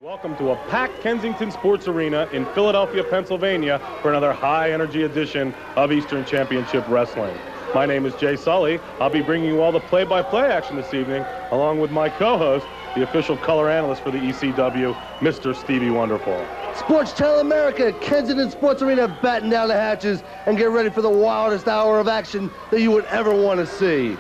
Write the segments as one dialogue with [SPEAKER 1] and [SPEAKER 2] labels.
[SPEAKER 1] Welcome to a packed Kensington Sports Arena in Philadelphia, Pennsylvania for another high-energy edition of Eastern Championship Wrestling. My name is Jay Sully. I'll be bringing you all the play-by-play action this evening, along with my co-host, the official color analyst for the ECW, Mr. Stevie Wonderful.
[SPEAKER 2] Sports Channel America, Kensington Sports Arena, batten down the hatches and get ready for the wildest hour of action that you would ever want to see.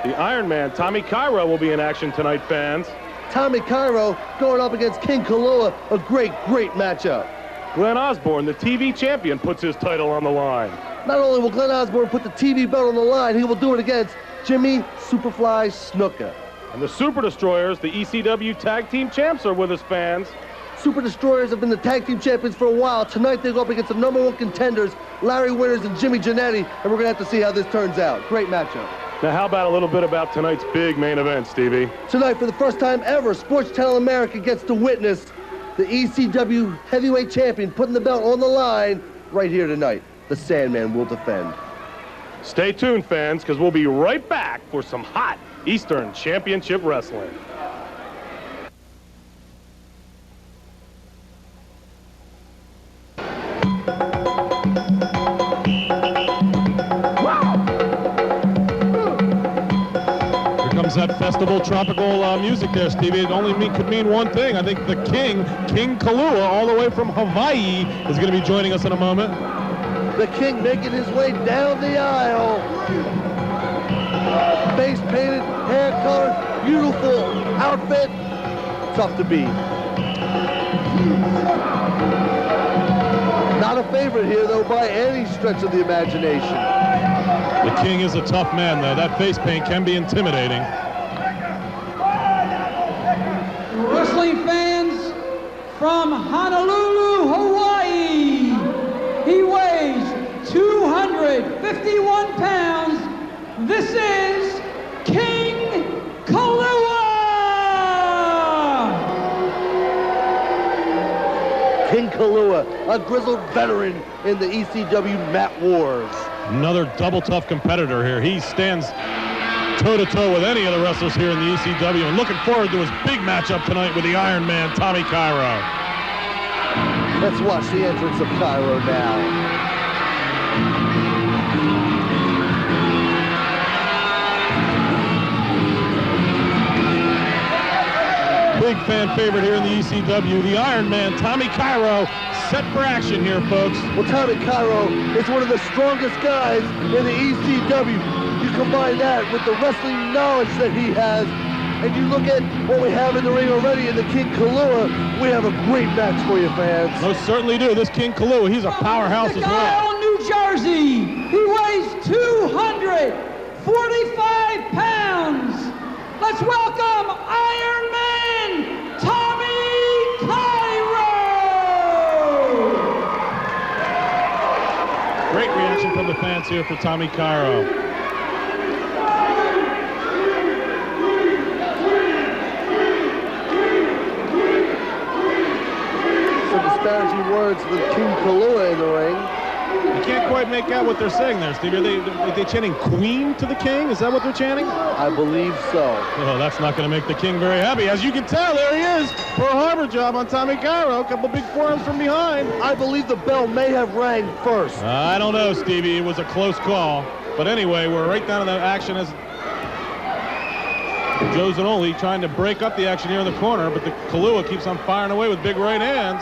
[SPEAKER 1] The Iron Man, Tommy Cairo, will be in action tonight, fans.
[SPEAKER 2] Tommy Cairo going up against King Kalua, a great matchup.
[SPEAKER 1] Glenn Osborne, the TV champion, puts his title on the line.
[SPEAKER 2] Not only will Glenn Osborne put the TV belt on the line, he will do it against Jimmy Superfly Snuka.
[SPEAKER 1] And the Super Destroyers, the ECW Tag Team Champs, are with us, fans.
[SPEAKER 2] Super Destroyers have been the tag team champions for a while. Tonight they go up against the #1 contenders, Larry Winters and Jimmy Jannetty, and we're going to have to see how this turns out. Great matchup.
[SPEAKER 1] Now, how about a little bit about tonight's big main event, Stevie?
[SPEAKER 2] Tonight, for the first time ever, Sports Channel America gets to witness the ECW heavyweight champion putting the belt on the line right here tonight. The Sandman will defend.
[SPEAKER 1] Stay tuned, fans, because we'll be right back for some hot Eastern Championship Wrestling.
[SPEAKER 3] That festival tropical music there, Stevie. It only could mean one thing. I think the King Kalua, all the way from Hawaii, is going to be joining us in a moment.
[SPEAKER 2] The King making his way down the aisle. Face painted, hair colored, beautiful outfit. Tough to beat. Not a favorite here, though, by any stretch of the imagination.
[SPEAKER 3] The King is a tough man, though. That face paint can be intimidating.
[SPEAKER 4] Wrestling fans from Honolulu, Hawaii. He weighs 251 pounds. This is King Kalua!
[SPEAKER 2] King Kalua, a grizzled veteran in the ECW mat wars.
[SPEAKER 3] Another double tough competitor here. He stands toe-to-toe with any of the wrestlers here in the ECW, and looking forward to his big matchup tonight with the Iron Man, Tommy Cairo.
[SPEAKER 2] Let's watch the entrance of Cairo now.
[SPEAKER 3] Big fan favorite here in the ECW, the Iron Man, Tommy Cairo, set for action here, folks.
[SPEAKER 2] Well, Tommy Cairo is one of the strongest guys in the ECW. You combine that with the wrestling knowledge that he has, and you look at what we have in the ring already in the King Kalua, we have a great match for you, fans.
[SPEAKER 3] Most certainly do. This King Kalua, he's a powerhouse as well.
[SPEAKER 4] From New Jersey, he weighs 245 pounds. Let's welcome Iron Man, Tommy Cairo!
[SPEAKER 3] Great reaction from the fans here for Tommy Cairo.
[SPEAKER 2] Disparaging words with King Kalua in the ring.
[SPEAKER 3] I can't quite make out what they're saying there, Steve. Are they chanting Queen to the King? Is that what they're chanting?
[SPEAKER 2] I believe so.
[SPEAKER 3] Oh, that's not going to make the King very happy. As you can tell, there he is for a harbor job on Tommy Cairo. A couple big forearms from behind.
[SPEAKER 2] I believe the bell may have rang first.
[SPEAKER 3] I don't know, Stevie. It was a close call. But anyway, we're right down to the action as Joe Zanoli trying to break up the action here in the corner, but the Kalua keeps on firing away with big right hands.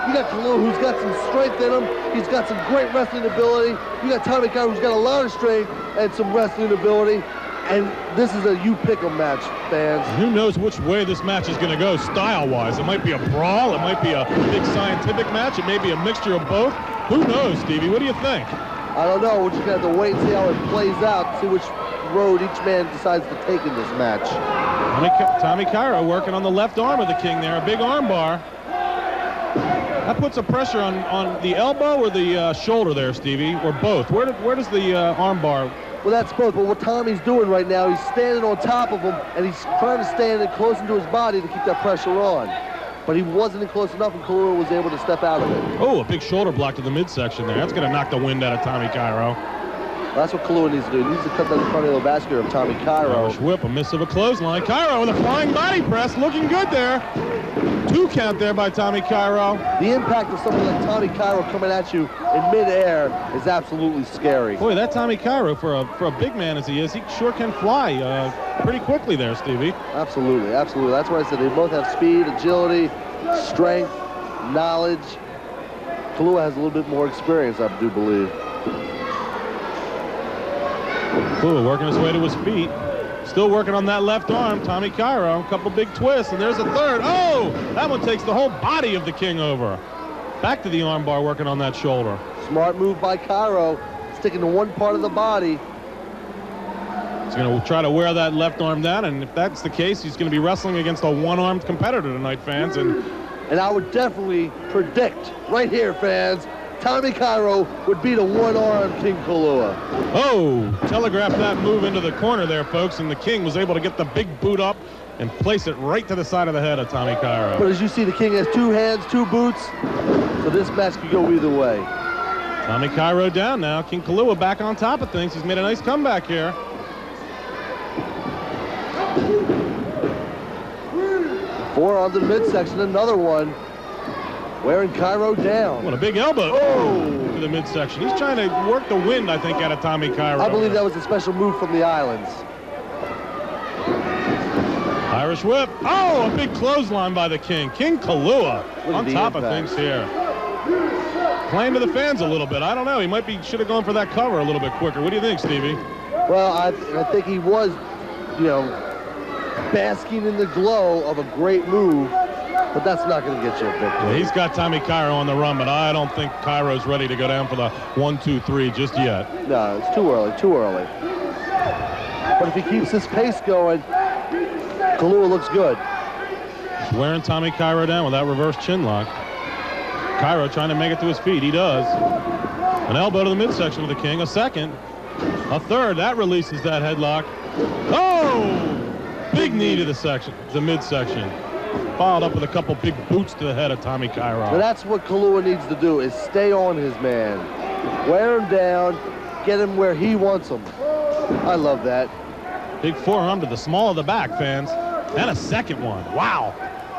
[SPEAKER 2] You got Kalua, who's got some strength in him. He's got some great wrestling ability. You got Tommy Cairo, who's got a lot of strength and some wrestling ability. And this is a you-pick-em match, fans.
[SPEAKER 3] Who knows which way this match is going to go style-wise. It might be a brawl. It might be a big scientific match. It may be a mixture of both. Who knows, Stevie? What do you think?
[SPEAKER 2] I don't know. We're just going to have to wait and see how it plays out, see which road each man decides to take in this match.
[SPEAKER 3] Tommy Cairo working on the left arm of the King there, a big arm bar. That puts a pressure on the elbow or the shoulder there, Stevie, or both. Where does the arm bar?
[SPEAKER 2] Well, that's both, but what Tommy's doing right now, he's standing on top of him, and he's trying to stand in close into his body to keep that pressure on. But he wasn't in close enough, and Kalua was able to step out of it.
[SPEAKER 3] Oh, a big shoulder block to the midsection there. That's going to knock the wind out of Tommy Cairo.
[SPEAKER 2] That's what Kalua needs to do. He needs to cut down the cardiovascular of Tommy Cairo.
[SPEAKER 3] Irish whip, a miss of a clothesline. Cairo with a flying body press, looking good there. 2 count there by Tommy Cairo.
[SPEAKER 2] The impact of someone like Tommy Cairo coming at you in midair is absolutely scary.
[SPEAKER 3] Boy, that Tommy Cairo, for a big man as he is, he sure can fly pretty quickly there, Stevie.
[SPEAKER 2] Absolutely, absolutely. That's why I said they both have speed, agility, strength, knowledge. Kalua has a little bit more experience, I do believe.
[SPEAKER 3] Kalua working his way to his feet. Still working on that left arm. Tommy Cairo, a couple big twists, and there's a third. Oh, that one takes the whole body of the King over. Back to the arm bar, working on that shoulder.
[SPEAKER 2] Smart move by Cairo, sticking to one part of the body.
[SPEAKER 3] He's going to try to wear that left arm down, and if that's the case, he's going to be wrestling against a one-armed competitor tonight, fans.
[SPEAKER 2] And I would definitely predict, right here, fans, Tommy Cairo would beat a one-armed King Kalua.
[SPEAKER 3] Oh, telegraphed that move into the corner there, folks, and the King was able to get the big boot up and place it right to the side of the head of Tommy Cairo.
[SPEAKER 2] But as you see, the King has 2 hands, 2 boots, so this match could go either way.
[SPEAKER 3] Tommy Cairo down now. King Kalua back on top of things. He's made a nice comeback here.
[SPEAKER 2] Forearm to the midsection, another one. Wearing Cairo down.
[SPEAKER 3] What a big elbow.
[SPEAKER 2] Oh!
[SPEAKER 3] To the midsection. He's trying to work the wind, I think, out of Tommy Cairo.
[SPEAKER 2] I believe that was a special move from the islands.
[SPEAKER 3] Irish whip. Oh, a big clothesline by the King. King Kalua on top of things here. Playing to the fans a little bit. I don't know. He should have gone for that cover a little bit quicker. What do you think, Stevie?
[SPEAKER 2] Well, I think he was, basking in the glow of a great move, but that's not going to get you a victory.
[SPEAKER 3] Yeah, he's got Tommy Cairo on the run, but I don't think Cairo's ready to go down for the 1, 2, 3 just yet.
[SPEAKER 2] No, it's too early, too early. But if he keeps this pace going, Kalua looks good.
[SPEAKER 3] He's wearing Tommy Cairo down with that reverse chin lock. Cairo trying to make it to his feet. He does. An elbow to the midsection of the King. A second. A third. That releases that headlock. Oh! Big knee to the midsection. Followed up with a couple big boots to the head of Tommy Cairo.
[SPEAKER 2] But that's what Kalua needs to do, is stay on his man. Wear him down. Get him where he wants him. I love that.
[SPEAKER 3] Big forearm to the small of the back, fans. And a second one. Wow.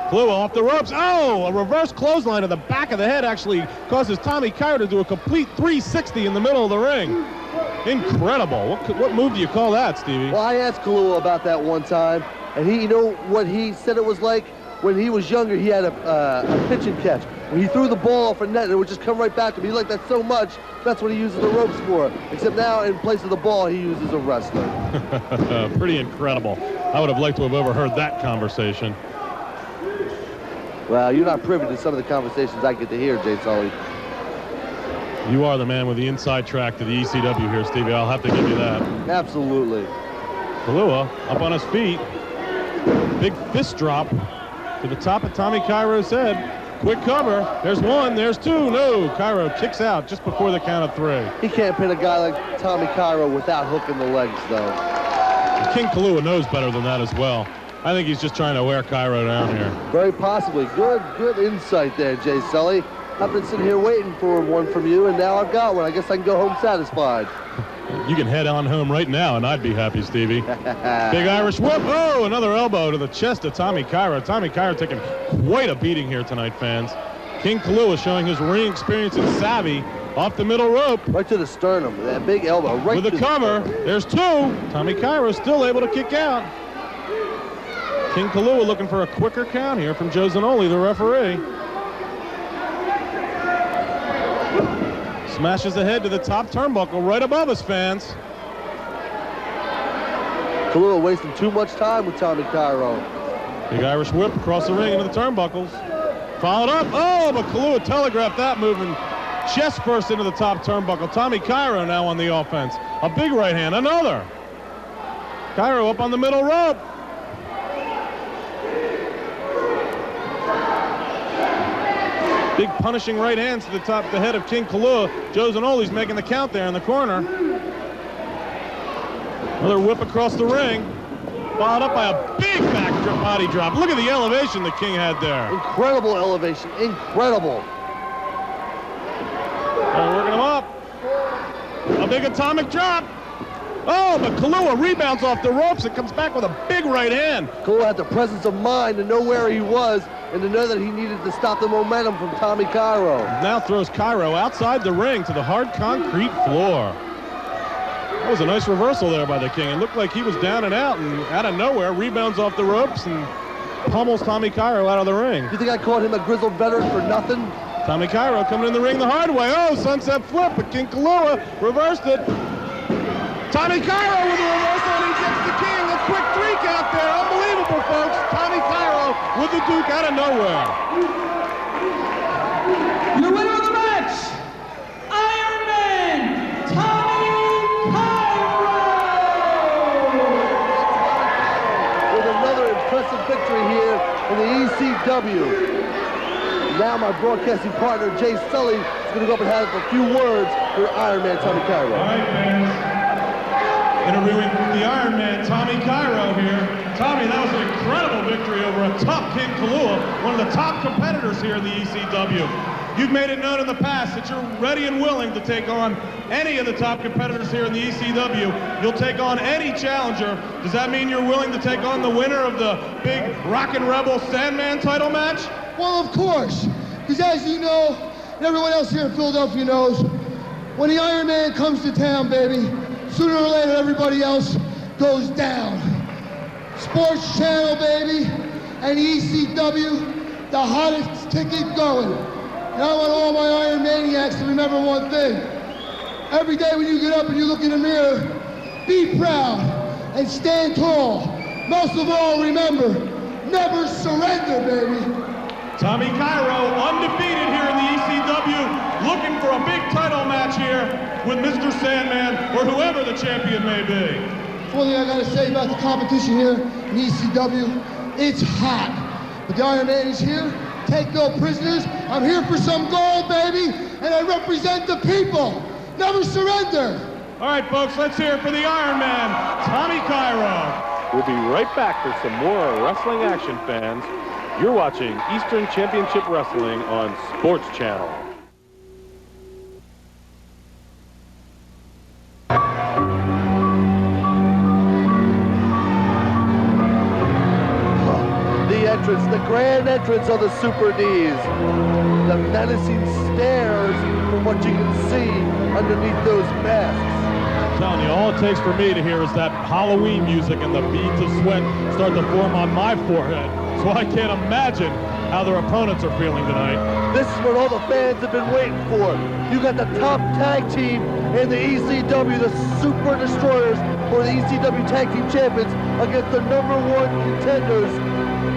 [SPEAKER 3] Kalua off the ropes. Oh, a reverse clothesline to the back of the head actually causes Tommy Cairo to do a complete 360 in the middle of the ring. Incredible. What move do you call that, Stevie?
[SPEAKER 2] Well, I asked Kalua about that one time, and you know what he said it was like? When he was younger, he had a pitch and catch. When he threw the ball off a net, and it would just come right back to him. He liked that so much, that's what he uses the ropes for. Except now, in place of the ball, he uses a wrestler.
[SPEAKER 3] Pretty incredible. I would have liked to have overheard that conversation.
[SPEAKER 2] Well, you're not privy to some of the conversations I get to hear, Jay Sully.
[SPEAKER 3] You are the man with the inside track to the ECW here, Stevie. I'll have to give you that.
[SPEAKER 2] Absolutely.
[SPEAKER 3] Kalua up on his feet. Big fist drop to the top of Tommy Cairo's head. Quick cover. There's one. There's two. No. Cairo kicks out just before the count of 3.
[SPEAKER 2] He can't pin a guy like Tommy Cairo without hooking the legs, though.
[SPEAKER 3] King Kalua knows better than that as well. I think he's just trying to wear Cairo down here.
[SPEAKER 2] Very possibly. Good insight there, Jay Sully. I've been sitting here waiting for one from you, and now I've got one. I guess I can go home satisfied.
[SPEAKER 3] You can head on home right now, and I'd be happy, Stevie. Big Irish whip. Oh, another elbow to the chest of Tommy Cairo. Tommy Cairo taking quite a beating here tonight, fans. King Kalua showing his ring experience and savvy off the middle rope.
[SPEAKER 2] Right to the sternum. That big elbow. Right
[SPEAKER 3] with the cover. There's 2. Tommy Cairo still able to kick out. King Kalua looking for a quicker count here from Joe Zanoli, the referee. Smashes ahead to the top turnbuckle right above us, fans.
[SPEAKER 2] Kalua wasting too much time with Tommy Cairo.
[SPEAKER 3] Big Irish whip across the ring into the turnbuckles. Followed up. Oh, but Kalua telegraphed that move and chest first into the top turnbuckle. Tommy Cairo now on the offense. A big right hand. Another. Cairo up on the middle rope. Big punishing right hands to the top, the head of King Kalua. Joe Zanoli's making the count there in the corner. Another whip across the ring. Followed up by a big back body drop. Look at the elevation the King had there.
[SPEAKER 2] Incredible elevation. Incredible.
[SPEAKER 3] They're working him up. A big atomic drop. Oh, but Kalua rebounds off the ropes and comes back with a big right hand.
[SPEAKER 2] Kalua had the presence of mind to know where he was and to know that he needed to stop the momentum from Tommy Cairo.
[SPEAKER 3] Now throws Cairo outside the ring to the hard concrete floor. That was a nice reversal there by the King. It looked like he was down and out of nowhere, rebounds off the ropes and pummels Tommy Cairo out of the ring.
[SPEAKER 2] You think I called him a grizzled veteran for nothing?
[SPEAKER 3] Tommy Cairo coming in the ring the hard way. Oh, sunset flip, but King Kalua reversed it. Tommy Cairo with a reversal, and he gets the King. A quick 3 count there. Unbelievable, folks. Tommy Cairo with the Duke out of nowhere.
[SPEAKER 4] Your winner of the match, Iron Man, Tommy Cairo.
[SPEAKER 2] With another impressive victory here in the ECW. Now my broadcasting partner, Jay Sully, is going to go up and have a few words for Iron Man Tommy Cairo.
[SPEAKER 3] All right, fans. Interviewing the Iron Man, Tommy Cairo here. Tommy, that was an incredible victory over a tough King Kalua, one of the top competitors here in the ECW. You've made it known in the past that you're ready and willing to take on any of the top competitors here in the ECW. You'll take on any challenger. Does that mean you're willing to take on the winner of the big Rockin' Rebel Sandman title match?
[SPEAKER 5] Well, of course, because as you know, and everyone else here in Philadelphia knows, when the Iron Man comes to town, baby, sooner or later everybody else goes down. Sports Channel, baby, and ECW, the hottest ticket going. And I want all my Iron Maniacs to remember one thing. Every day when you get up and you look in the mirror, be proud and stand tall. Most of all, remember, never surrender, baby.
[SPEAKER 3] Tommy Cairo, undefeated here in the ECW, looking for a big title match here with Mr. Sandman or whoever the champion may be.
[SPEAKER 5] One thing I gotta say about the competition here in ECW, it's hot. But the Iron Man is here, take no prisoners. I'm here for some gold, baby, and I represent the people. Never surrender.
[SPEAKER 3] All right, folks, let's hear it for the Iron Man, Tommy Cairo.
[SPEAKER 1] We'll be right back for some more wrestling action, fans. You're watching Eastern Championship Wrestling on Sports Channel.
[SPEAKER 2] The entrance, the grand entrance of the Super Ds. The menacing stares from what you can see underneath those masks.
[SPEAKER 3] I'm telling you, all it takes for me to hear is that Halloween music and the beads of sweat start to form on my forehead. So I can't imagine how their opponents are feeling tonight.
[SPEAKER 2] This is what all the fans have been waiting for. You got the top tag team in the ECW, the Super Destroyers, for the ECW Tag Team Champions against the #1 contenders,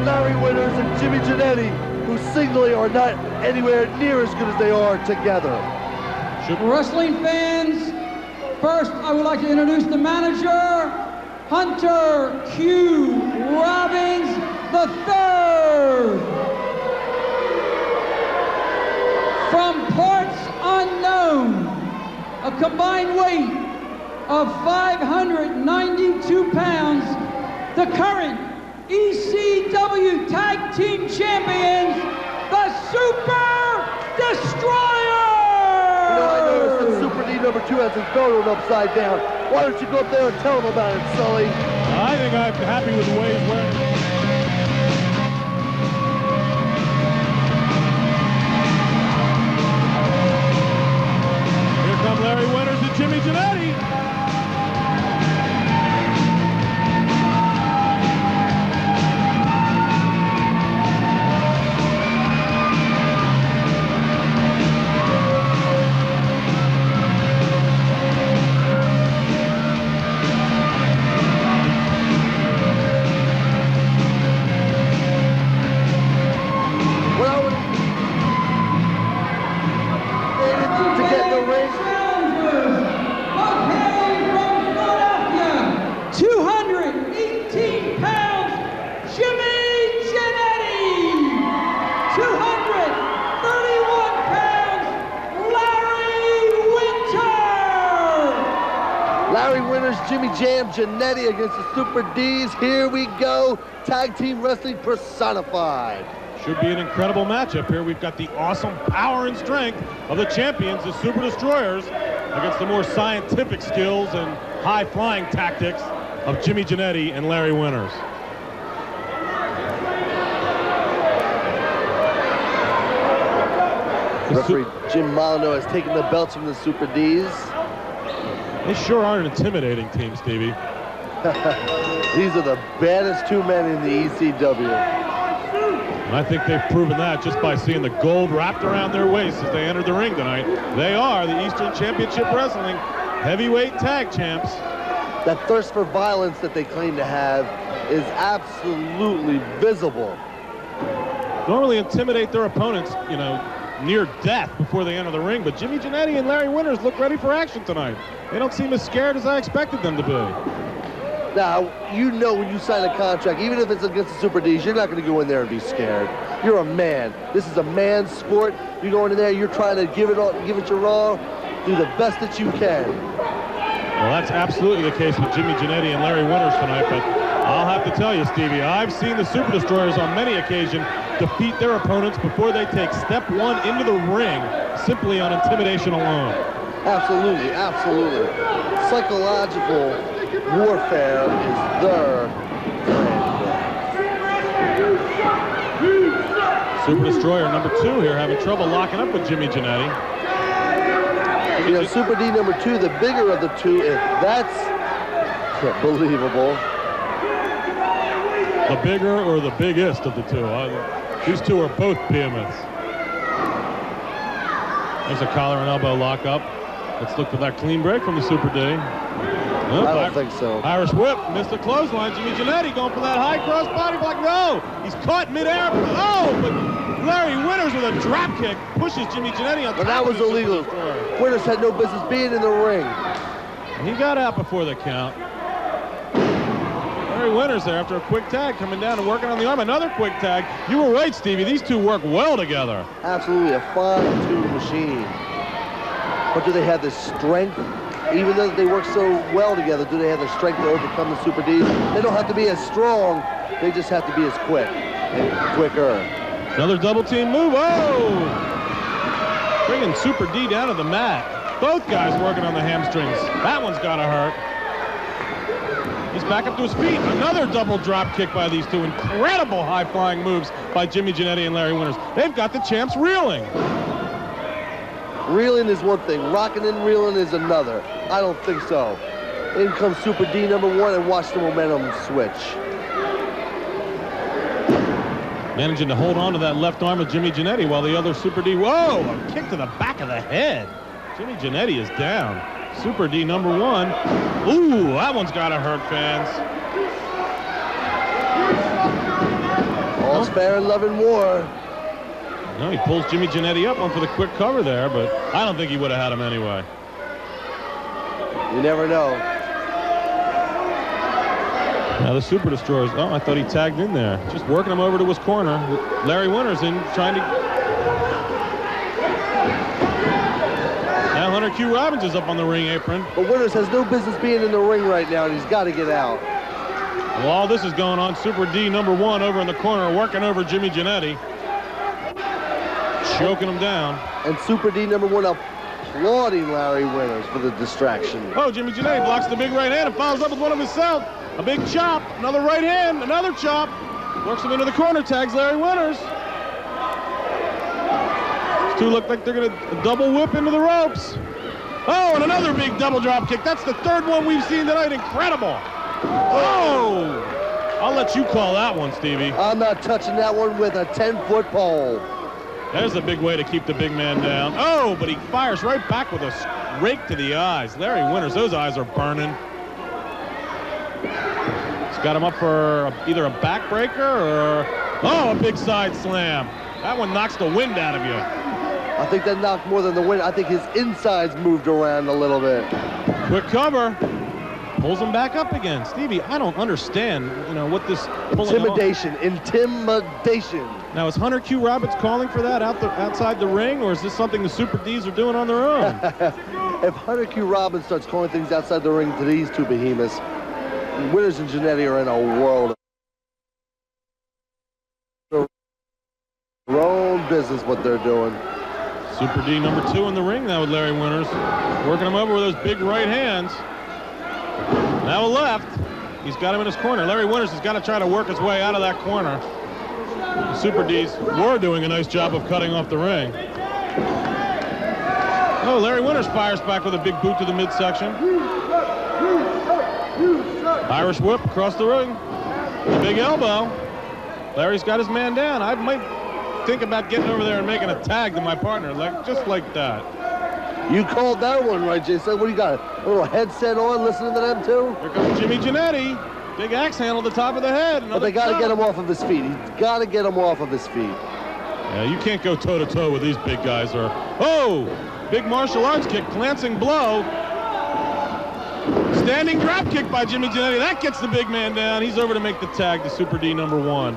[SPEAKER 2] Larry Winters and Jimmy Jannetty, who singly are not anywhere near as good as they are together.
[SPEAKER 4] Wrestling fans, first I would like to introduce the manager, Hunter Q. Robbins III. From parts unknown, a combined weight of 592 pounds, the current ECW Tag Team Champions, the Super Destroyers!
[SPEAKER 2] You know, I noticed that Super D #2 has his belt upside down. Why don't you go up there and tell him about it, Sully?
[SPEAKER 3] I think I'm happy with the way he's wearing it. Here come Larry Winters and Jimmy Jannetty.
[SPEAKER 2] Jimmy Jam Jannetty against the Super Ds. Here we go. Tag team wrestling personified.
[SPEAKER 3] Should be an incredible matchup here. We've got the awesome power and strength of the champions, the Super Destroyers, against the more scientific skills and high-flying tactics of Jimmy Jannetty and Larry Winters.
[SPEAKER 2] Referee Jim Molyneux has taken the belts from the Super Ds.
[SPEAKER 3] They sure are an intimidating team, Stevie.
[SPEAKER 2] These are the baddest two men in the ECW.
[SPEAKER 3] And I think they've proven that just by seeing the gold wrapped around their waists as they entered the ring tonight. They are the Eastern Championship Wrestling Heavyweight Tag Champs.
[SPEAKER 2] That thirst for violence that they claim to have is absolutely visible.
[SPEAKER 3] Normally intimidate their opponents, you know, near death before they enter the ring, but Jimmy Jannetty and Larry Winters look ready for action tonight. They don't seem as scared as I expected them to be.
[SPEAKER 2] Now, you know when you sign a contract, even if it's against the Super Ds, you're not going to go in there and be scared. You're a man. This is a man's sport. You're going in there, you're trying to give it your all, do the best that you can.
[SPEAKER 3] Well, that's absolutely the case with Jimmy Jannetty and Larry Winters tonight, but I'll have to tell you, Stevie, I've seen the Super Destroyers on many occasions defeat their opponents before they take step one into the ring simply on intimidation alone. Absolutely,
[SPEAKER 2] absolutely. Psychological warfare is their brand.
[SPEAKER 3] Super Destroyer number 2 here having trouble locking up with Jimmy Jannetty.
[SPEAKER 2] You know, Super D number 2, the bigger of the two, if that's believable.
[SPEAKER 3] The bigger or the biggest of the two? These two are both behemoths. There's a collar and elbow lock up. Let's look for that clean break from the Super D.
[SPEAKER 2] I don't think so.
[SPEAKER 3] Irish whip, missed the clothesline. Jimmy Jannetty going for that high cross body block. No, he's caught midair. Oh, but Larry Winters with a drop kick pushes Jimmy Jannetty on top.
[SPEAKER 2] But that was illegal. Winters had no business being in the ring.
[SPEAKER 3] He got out before the count. Larry Winters there after a quick tag coming down and working on the arm. Another quick tag. You were right, Stevie. These two work well together.
[SPEAKER 2] Absolutely a fine-tuned machine. But do they have the strength? Even though they work so well together, do they have the strength to overcome the Super Ds? They don't have to be as strong. They just have to be as quick and quicker.
[SPEAKER 3] Another double team move. Oh! Bringing Super D down to the mat. Both guys working on the hamstrings. That one's got to hurt. He's back up to his feet. Another double drop kick by these two. Incredible high-flying moves by Jimmy Jannetty and Larry Winters. They've got the champs reeling.
[SPEAKER 2] Reeling is one thing. Rocking and reeling is another. I don't think so. In comes Super D number 1 and watch the momentum switch.
[SPEAKER 3] Managing to hold on to that left arm of Jimmy Jannetty while the other Super D, whoa, a kick to the back of the head. Jimmy Jannetty is down. Super D number 1. Ooh, that one's got to hurt, fans.
[SPEAKER 2] All's fair in love and war.
[SPEAKER 3] No, he pulls Jimmy Jannetty up, one for the quick cover there, but I don't think he would have had him anyway.
[SPEAKER 2] You never know.
[SPEAKER 3] Now the Super Destroyers, oh, I thought he tagged in there. Just working him over to his corner. Larry Winters in trying to... Now Hunter Q. Robbins is up on the ring apron.
[SPEAKER 2] But Winters has no business being in the ring right now, and he's got to get out.
[SPEAKER 3] Well, all this is going on. Super D number 1 over in the corner, working over Jimmy Jannetty. Choking him down.
[SPEAKER 2] And Super D number 1 applauding Larry Winters for the distraction.
[SPEAKER 3] Oh, Jimmy Jannetty blocks the big right hand and follows up with one of himself. A big chop, another right hand, another chop. Works him into the corner, tags Larry Winters. These two look like they're going to double whip into the ropes. Oh, and another big double drop kick. That's the third one we've seen tonight. Incredible. Oh! I'll let you call that one, Stevie.
[SPEAKER 2] I'm not touching that one with a 10-foot pole.
[SPEAKER 3] There's a big way to keep the big man down. Oh, but he fires right back with a rake to the eyes. Larry Winters, those eyes are burning. He's got him up for either a backbreaker or, oh, a big side slam. That one knocks the wind out of you.
[SPEAKER 2] I think that knocked more than the wind. I think his insides moved around a little bit.
[SPEAKER 3] Quick cover. Pulls him back up again. Stevie, I don't understand, what this
[SPEAKER 2] intimidation.
[SPEAKER 3] Now, is Hunter Q. Roberts calling for that outside the ring, or is this something the Super Ds are doing on their own?
[SPEAKER 2] If Hunter Q. Robbins starts calling things outside the ring to these two behemoths, Winters and Jannetty are in a world of their own business what they're doing.
[SPEAKER 3] Super D number 2 in the ring now with Larry Winters. Working him over with those big right hands. Now a left. He's got him in his corner. Larry Winters has got to try to work his way out of that corner. The Super Ds were doing a nice job of cutting off the ring. Oh, Larry Winters fires back with a big boot to the midsection. Irish whip across the ring. A big elbow. Larry's got his man down. I might think about getting over there and making a tag to my partner, just like that.
[SPEAKER 2] You called that one right, Jason. What do you got? A little headset on, listening to them too?
[SPEAKER 3] Here comes Jimmy Jannetty. Big axe handle at the top of the head.
[SPEAKER 2] But they got to get him off of his feet. He's got to get him off of his feet.
[SPEAKER 3] Yeah, you can't go toe-to-toe with these big guys. Oh! Big martial arts kick, glancing blow. Standing drop kick by Jimmy Jannetty. That gets the big man down. He's over to make the tag to Super D #1.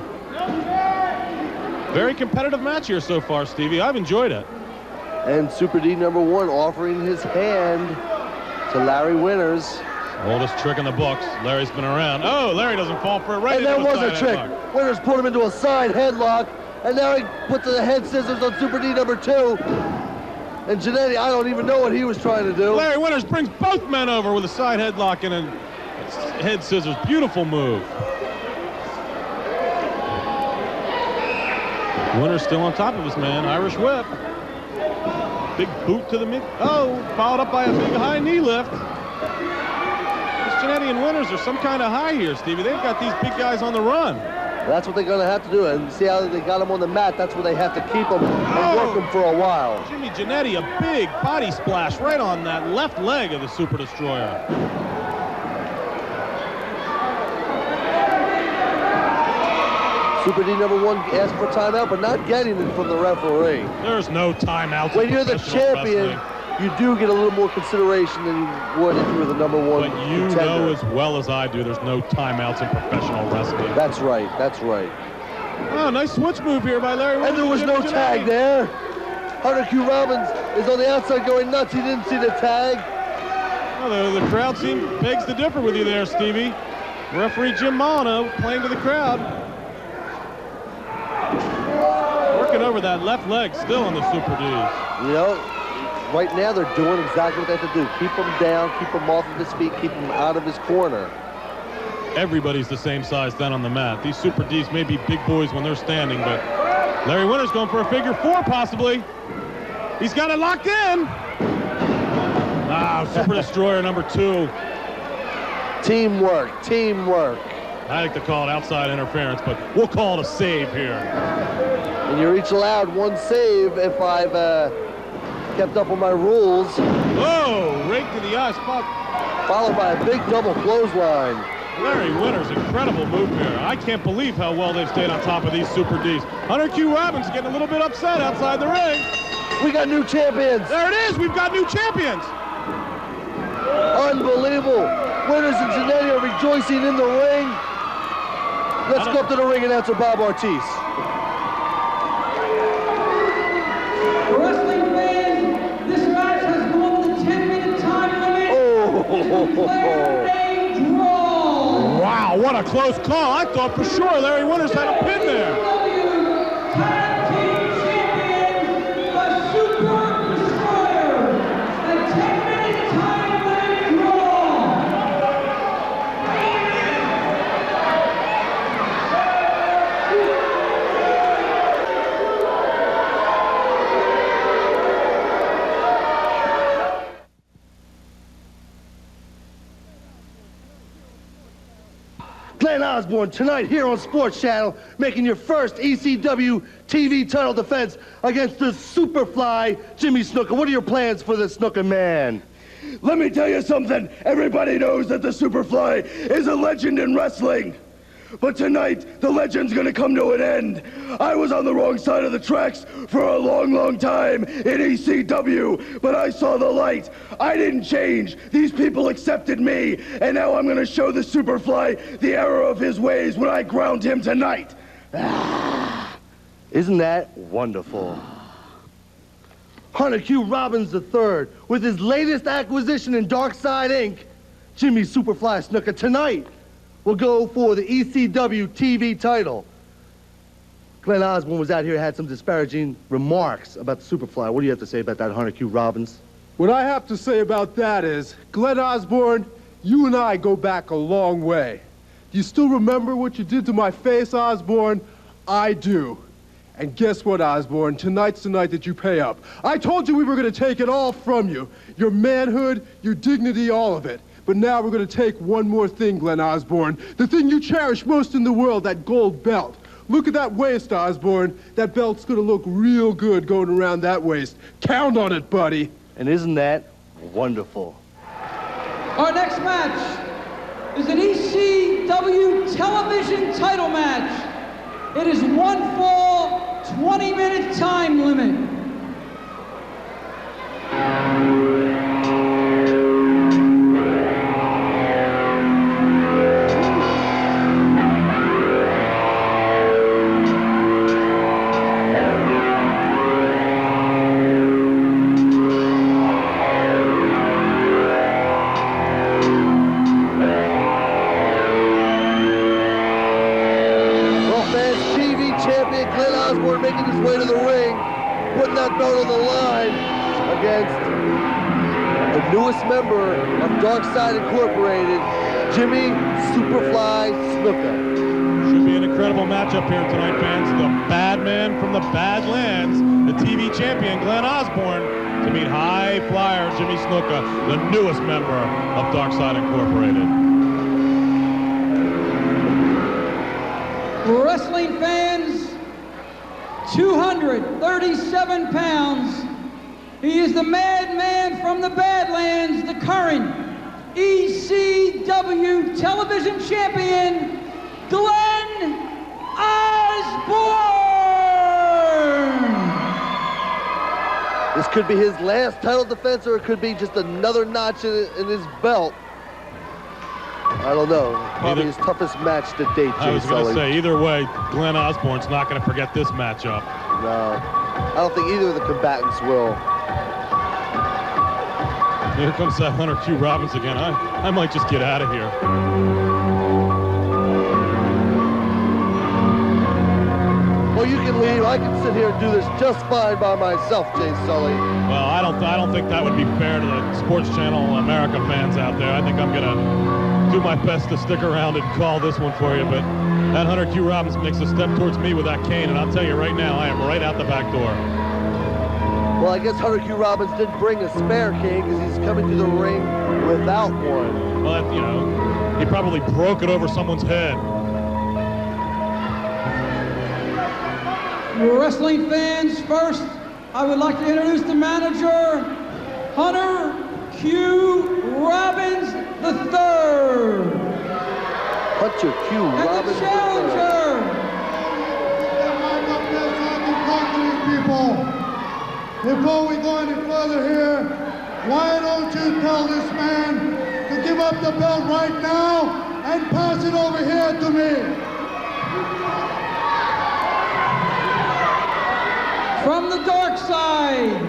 [SPEAKER 3] Very competitive match here so far, Stevie. I've enjoyed it.
[SPEAKER 2] And Super D #1 offering his hand to Larry Winters.
[SPEAKER 3] Oldest trick in the books. Larry's been around. Oh, Larry doesn't fall for it right.
[SPEAKER 2] And that was a trick. Winters put him into a side headlock, and now he puts the head scissors on Super D #2. And Jannetty, I don't even know what he was trying to do.
[SPEAKER 3] Larry Winters brings both men over with a side headlock and a head scissors. Beautiful move. Winters still on top of his man. Irish whip. Big boot to the mid. Oh, followed up by a big high knee lift. Jannetty and Winters are some kind of high here, Stevie. They've got these big guys on the run.
[SPEAKER 2] That's what they're going to have to do. And see how they got him on the mat. That's where they have to keep him and work him for a while.
[SPEAKER 3] Jimmy Jannetty, a big body splash right on that left leg of the Super Destroyer.
[SPEAKER 2] Super D #1 asked for timeout, but not getting it from the referee.
[SPEAKER 3] There's no timeout.
[SPEAKER 2] When you're the champion, you do get a little more consideration than you would if you were the #1
[SPEAKER 3] But you
[SPEAKER 2] contender.
[SPEAKER 3] know as well as I do, there's no timeouts in professional wrestling.
[SPEAKER 2] That's right. That's right.
[SPEAKER 3] Oh, nice switch move here by Larry Winters.
[SPEAKER 2] And there was no tag there. Hunter Q. Robbins is on the outside going nuts. He didn't see the tag.
[SPEAKER 3] Well, the crowd begs to differ with you there, Stevie. Referee Jim Molyneux playing to the crowd. Working over that left leg still on the Super Ds.
[SPEAKER 2] You know, right now they're doing exactly what they have to do. Keep him down, keep him off of his feet, keep him out of his corner.
[SPEAKER 3] Everybody's the same size down on the mat. These Super Ds may be big boys when they're standing, but Larry Winters going for a figure 4 possibly. He's got it locked in. Ah, Super Destroyer #2.
[SPEAKER 2] Teamwork, teamwork.
[SPEAKER 3] I like to call it outside interference, but we'll call it a save here.
[SPEAKER 2] And you're each allowed one save if I've kept up on my rules.
[SPEAKER 3] Whoa, rake to the eye spot.
[SPEAKER 2] Followed by a big double clothesline.
[SPEAKER 3] Larry Winters, incredible move here. I can't believe how well they've stayed on top of these Super Ds. Hunter Q. Robbins getting a little bit upset outside the ring.
[SPEAKER 2] We got new champions.
[SPEAKER 3] There it is, we've got new champions.
[SPEAKER 2] Unbelievable. Winters and Jannetty are rejoicing in the ring. Let's go up to the ring announcer Bob Ortiz.
[SPEAKER 4] Wrestling fans, this match has gone the 10-minute time limit. Declared a draw.
[SPEAKER 3] Wow, what a close call. I thought for sure Larry Winters had a pin there.
[SPEAKER 4] Tag Team Champions, the Super Destroyer. A 10-minute time limit draw.
[SPEAKER 2] Glenn Osborne tonight here on Sports Channel, making your first ECW TV title defense against the Superfly Jimmy Snuka. What are your plans for the Snuka man?
[SPEAKER 6] Let me tell you something. Everybody knows that the Superfly is a legend in wrestling. But tonight, the legend's gonna come to an end. I was on the wrong side of the tracks for a long, long time in ECW, but I saw the light. I didn't change. These people accepted me, and now I'm gonna show the Superfly the error of his ways when I ground him tonight.
[SPEAKER 2] Isn't that wonderful? Hunter Q. Robbins III, with his latest acquisition in Darkside Inc., Jimmy Superfly Snuka tonight will go for the ECW TV title. Glenn Osborne was out here, had some disparaging remarks about the Superfly. What do you have to say about that, Hunter Q. Robbins?
[SPEAKER 7] What I have to say about that is, Glenn Osborne, you and I go back a long way. Do you still remember what you did to my face, Osborne? I do. And guess what, Osborne? Tonight's the night that you pay up. I told you we were going to take it all from you. Your manhood, your dignity, all of it. But now we're going to take one more thing, Glenn Osborne. The thing you cherish most in the world, that gold belt. Look at that waist, Osborne. That belt's going to look real good going around that waist. Count on it, buddy.
[SPEAKER 2] And isn't that wonderful?
[SPEAKER 4] Our next match is an ECW television title match. It is 1 fall, 20-minute time limit.
[SPEAKER 2] Making his way to the ring, putting that belt on the line against the newest member of Dark Side Incorporated, Jimmy Superfly Snuka.
[SPEAKER 3] Should be an incredible matchup here tonight, fans. The bad man from the Badlands, the TV champion, Glenn Osborne, to meet high flyer Jimmy Snuka, the newest member of Dark Side Incorporated.
[SPEAKER 4] Wrestling fans, 237 pounds. He is the madman from the Badlands, the current ECW television champion, Glenn Osborne.
[SPEAKER 2] This could be his last title defense, or it could be just another notch in his belt. I don't know. Probably his toughest match to date, Jay
[SPEAKER 3] I was going to
[SPEAKER 2] Sully.
[SPEAKER 3] say, either way, Glenn Osborne's not going to forget this matchup.
[SPEAKER 2] No, I don't think either of the combatants will.
[SPEAKER 3] Here comes that Hunter Q. Robbins again. I might just get out of here.
[SPEAKER 2] Well, you can leave. I can sit here and do this just fine by myself, Jay Sully.
[SPEAKER 3] Well, I don't think that would be fair to the Sports Channel America fans out there. I think I'm going to do my best to stick around and call this one for you, but that Hunter Q. Robbins makes a step towards me with that cane, and I'll tell you right now, I am right out the back door.
[SPEAKER 2] Well, I guess Hunter Q. Robbins did bring a spare cane because he's coming to the ring without one.
[SPEAKER 3] Well, that, you know, he probably broke it over someone's head.
[SPEAKER 4] Wrestling fans, first, I would like to introduce the manager, Hunter Q. Robbins III.
[SPEAKER 2] Hunter Q.
[SPEAKER 4] And
[SPEAKER 2] Robbins
[SPEAKER 4] the challenger.
[SPEAKER 5] People, before we go any further here, why don't you tell this man to give up the belt right now and pass it over here to me?
[SPEAKER 4] From the dark side,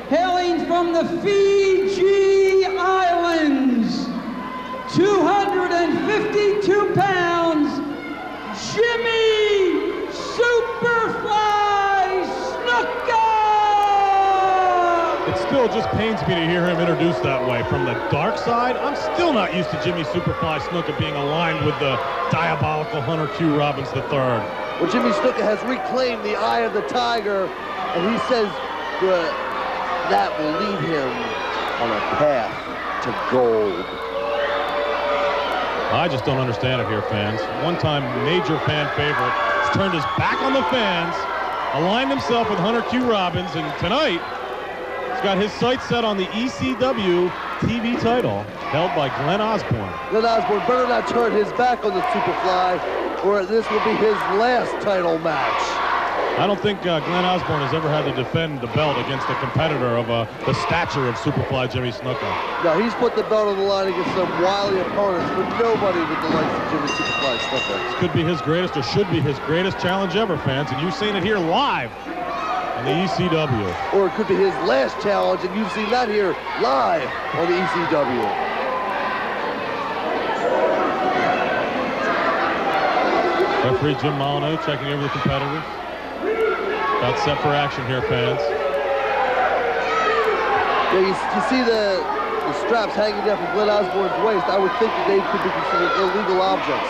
[SPEAKER 4] hailing from the Fiji Islands, 252 pounds, Jimmy Superfly Snuka!
[SPEAKER 3] It still just pains me to hear him introduced that way. From the dark side, I'm still not used to Jimmy Superfly Snuka being aligned with the diabolical Hunter Q. Robbins III.
[SPEAKER 2] Well, Jimmy Snuka has reclaimed the eye of the tiger, and he says that will lead him on a path to gold.
[SPEAKER 3] I just don't understand it here, fans. One-time major fan favorite has turned his back on the fans, aligned himself with Hunter Q. Robbins, and tonight he's got his sights set on the ECW TV title held by Glenn Osborne.
[SPEAKER 2] Glenn Osborne better not turn his back on the Superfly, or this will be his last title match.
[SPEAKER 3] I don't think Glenn Osborne has ever had to defend the belt against a competitor of the stature of Superfly Jimmy Snuka.
[SPEAKER 2] No, he's put the belt on the line against some wily opponents, but nobody with the likes of Jimmy Superfly Snuka.
[SPEAKER 3] This could be his greatest, or should be his greatest challenge ever, fans, and you've seen it here live on the ECW.
[SPEAKER 2] Or it could be his last challenge, and you've seen that here live on the ECW.
[SPEAKER 3] Referee Jim Molyneux checking over the competitors. About set for action here, fans.
[SPEAKER 2] Yeah, you see the straps hanging down from Glenn Osborne's waist. I would think that they could be considered illegal objects.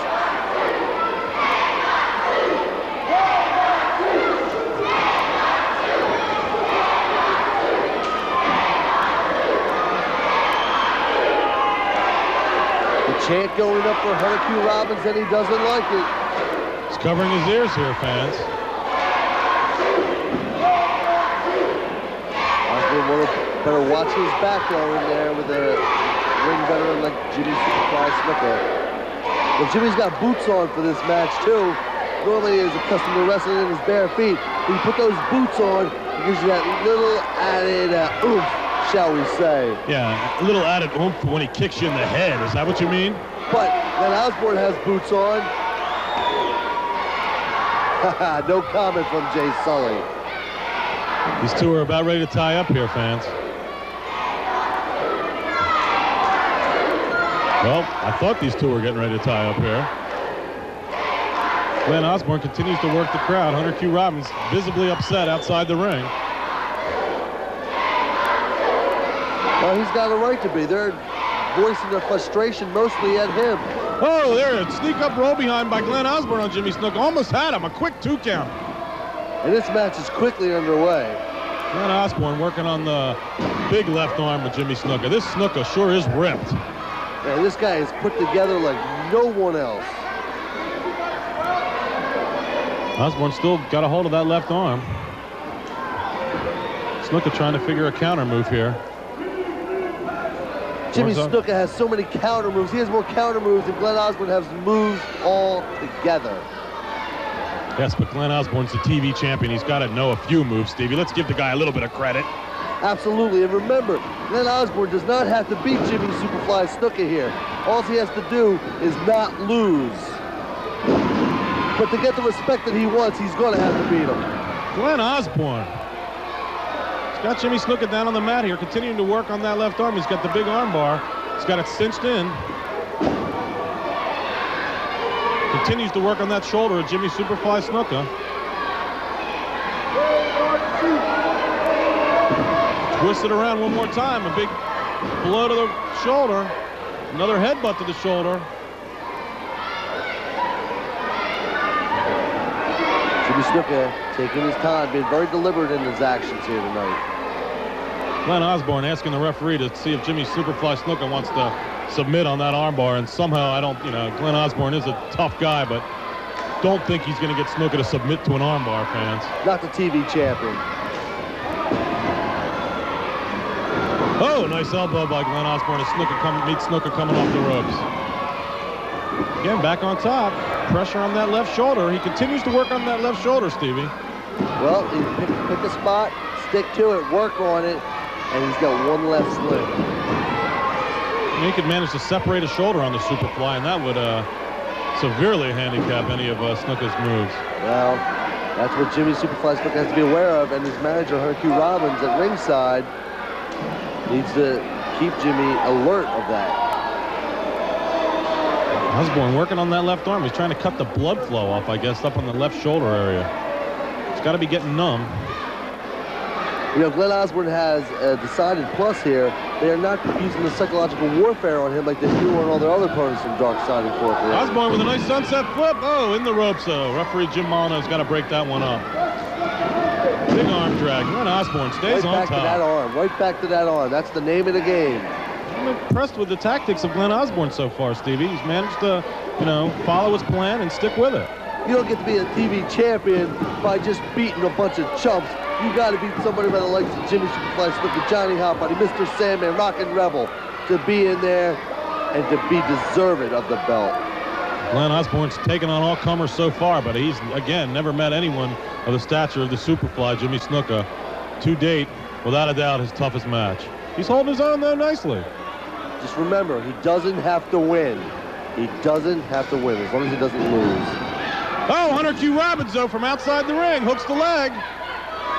[SPEAKER 2] chant going up for Hunter Q. Robbins, and he doesn't like it.
[SPEAKER 3] He's covering his ears here, fans.
[SPEAKER 2] Osborne better watch his back though in there with a ring veteran like Jimmy Superfly Snuka. Well, Jimmy's got boots on for this match too. Normally he's accustomed to wrestling in his bare feet. When you put those boots on, it gives you that little added oomph, shall we say.
[SPEAKER 3] Yeah, a little added oomph when he kicks you in the head. Is that what you mean?
[SPEAKER 2] But then Osborne has boots on. No comment from Jay Sully.
[SPEAKER 3] These two are about ready to tie up here, fans. Well, I thought these two were getting ready to tie up here. Glenn Osborne continues to work the crowd. Hunter Q. Robbins visibly upset outside the ring.
[SPEAKER 2] Well, he's got a right to be. They're voicing their frustration mostly at him.
[SPEAKER 3] Oh, there, a sneak up roll behind by Glenn Osborne on Jimmy Snuka. Almost had him, a quick 2 count.
[SPEAKER 2] And this match is quickly underway.
[SPEAKER 3] Glenn Osborne working on the big left arm with Jimmy Snuka. This Snuka sure is ripped.
[SPEAKER 2] Man, this guy is put together like no one else.
[SPEAKER 3] Osborne still got a hold of that left arm. Snuka trying to figure a counter move here.
[SPEAKER 2] Jimmy Snuka has so many counter moves. He has more counter moves than Glenn Osborne has moves all together.
[SPEAKER 3] Yes, but Glenn Osborne's the TV champion. He's got to know a few moves, Stevie. Let's give the guy a little bit of credit.
[SPEAKER 2] Absolutely, and remember, Glenn Osborne does not have to beat Jimmy Superfly Snuka here. All he has to do is not lose. But to get the respect that he wants, he's going to have to beat him.
[SPEAKER 3] Glenn Osborne. He's got Jimmy Snuka down on the mat here, continuing to work on that left arm. He's got the big arm bar. He's got it cinched in. Continues to work on that shoulder of Jimmy Superfly Snuka. Twist it around one more time. A big blow to the shoulder. Another headbutt to the shoulder.
[SPEAKER 2] Jimmy Snuka taking his time, being very deliberate in his actions here tonight.
[SPEAKER 3] Glenn Osborne asking the referee to see if Jimmy Superfly Snuka wants to submit on that armbar, and somehow I don't, Glenn Osborne is a tough guy, but don't think he's going to get Snuka to submit to an armbar, fans.
[SPEAKER 2] Not the TV champion.
[SPEAKER 3] Oh, nice elbow by Glenn Osborne as Snuka coming off the ropes. Again, back on top. Pressure on that left shoulder. He continues to work on that left shoulder, Stevie.
[SPEAKER 2] Well, he pick a spot, stick to it, work on it, and he's got one left sling.
[SPEAKER 3] He could manage to separate a shoulder on the Superfly, and that would severely handicap any of Snuka's moves.
[SPEAKER 2] Well, that's what Jimmy Superfly Snuka has to be aware of, and his manager, Hunter Q. Robbins, at ringside, needs to keep Jimmy alert of that.
[SPEAKER 3] Osborne working on that left arm. He's trying to cut the blood flow off, I guess, up on the left shoulder area. He's got to be getting numb.
[SPEAKER 2] Glenn Osborne has a decided plus here. They are not using the psychological warfare on him like they do on all their other opponents from Dark Side Incorporated.
[SPEAKER 3] Osborne with a nice sunset flip. Oh, in the ropes, though. Referee Jim Molyneux's got to break that one up. Big arm drag. Glenn Osborne stays on top.
[SPEAKER 2] Right back to that arm. Right back to that arm. That's the name of the game.
[SPEAKER 3] I'm impressed with the tactics of Glenn Osborne so far, Stevie. He's managed to, follow his plan and stick with it.
[SPEAKER 2] You don't get to be a TV champion by just beating a bunch of chumps. You got to beat somebody by the likes of Jimmy Superfly Snuka, Johnny Hotbody, Mr. Sandman, Rockin' Rebel to be in there and to be deserving of the belt.
[SPEAKER 3] Glenn Osborne's taken on all comers so far, but he's, again, never met anyone of the stature of the Superfly, Jimmy Snuka. To date, without a doubt, his toughest match. He's holding his own, though, nicely.
[SPEAKER 2] Just remember, he doesn't have to win. He doesn't have to win as long as he doesn't lose.
[SPEAKER 3] Oh, Hunter Q. Robbins, though, from outside the ring, hooks the leg.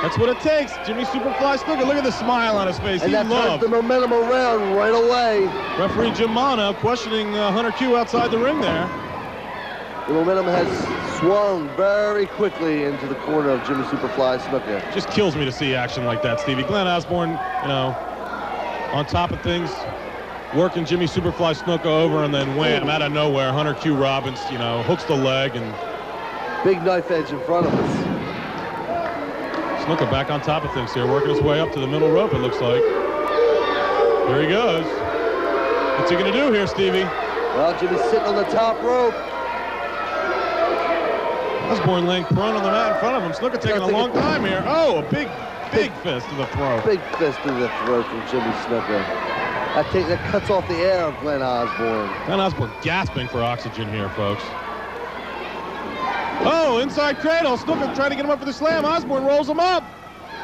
[SPEAKER 3] That's what it takes. Jimmy Superfly Snuka, look at the smile on his face.
[SPEAKER 2] And that turns the momentum around right away.
[SPEAKER 3] Referee Jim Molyneux questioning Hunter Q outside the ring there.
[SPEAKER 2] The momentum has swung very quickly into the corner of Jimmy Superfly Snuka.
[SPEAKER 3] Just kills me to see action like that, Stevie. Glenn Osborne, on top of things, working Jimmy Superfly Snuka over, and then wham, out of nowhere, Hunter Q. Robbins, hooks the leg, and
[SPEAKER 2] big knife edge in front of us.
[SPEAKER 3] Snuka back on top of things here, working his way up to the middle rope, it looks like. Here he goes. What's he going to do here, Stevie?
[SPEAKER 2] Well, Jimmy's sitting on the top rope.
[SPEAKER 3] Osborne laying prone on the mat in front of him. Snuka taking a long time here. Oh, a big fist to the throat.
[SPEAKER 2] Big fist to the throat from Jimmy Snuka. That cuts off the air of Glenn Osborne.
[SPEAKER 3] Glenn Osborne gasping for oxygen here, folks. Oh, inside cradle. Snuka trying to get him up for the slam. Osborne rolls him up.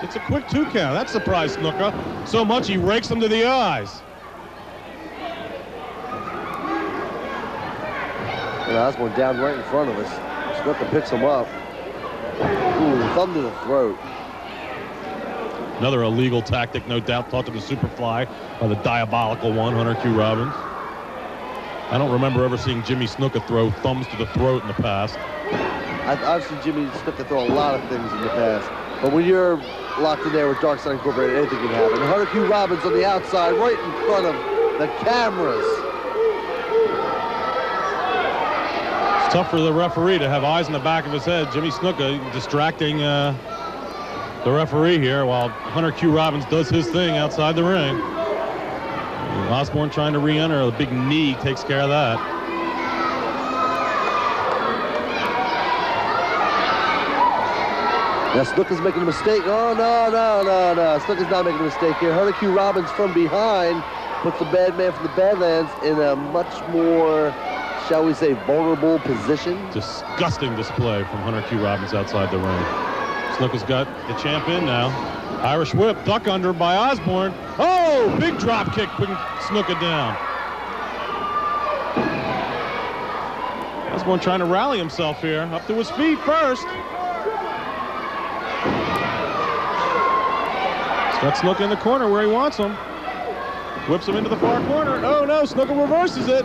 [SPEAKER 3] It's a quick 2 count. That surprised Snuka so much he rakes him to the eyes.
[SPEAKER 2] And Osborne down right in front of us. Snuka picks him up. Ooh, thumb to the throat.
[SPEAKER 3] Another illegal tactic, no doubt, taught to the Superfly by the diabolical one, Hunter Q. Robbins. I don't remember ever seeing Jimmy Snuka throw thumbs to the throat in the past.
[SPEAKER 2] I've seen Jimmy Snuka throw a lot of things in the past. But when you're locked in there with Dark Side Incorporated, anything can happen. Hunter Q. Robbins on the outside, right in front of the cameras.
[SPEAKER 3] It's tough for the referee to have eyes in the back of his head. Jimmy Snuka distracting the referee here while Hunter Q. Robbins does his thing outside the ring. Osborne trying to re-enter. The big knee takes care of that.
[SPEAKER 2] Now Snuka's making a mistake. Oh, no. Snuka's not making a mistake here. Hunter Q. Robbins from behind puts the bad man from the Badlands in a much more, shall we say, vulnerable position.
[SPEAKER 3] Disgusting display from Hunter Q. Robbins outside the ring. Snuka's got the champ in now. Irish whip, duck under by Osborne. Oh, big drop kick putting Snuka down. Osborne trying to rally himself here. Up to his feet first. He's got Snuka in the corner where he wants him. Whips him into the far corner. Oh no, Snuka reverses it.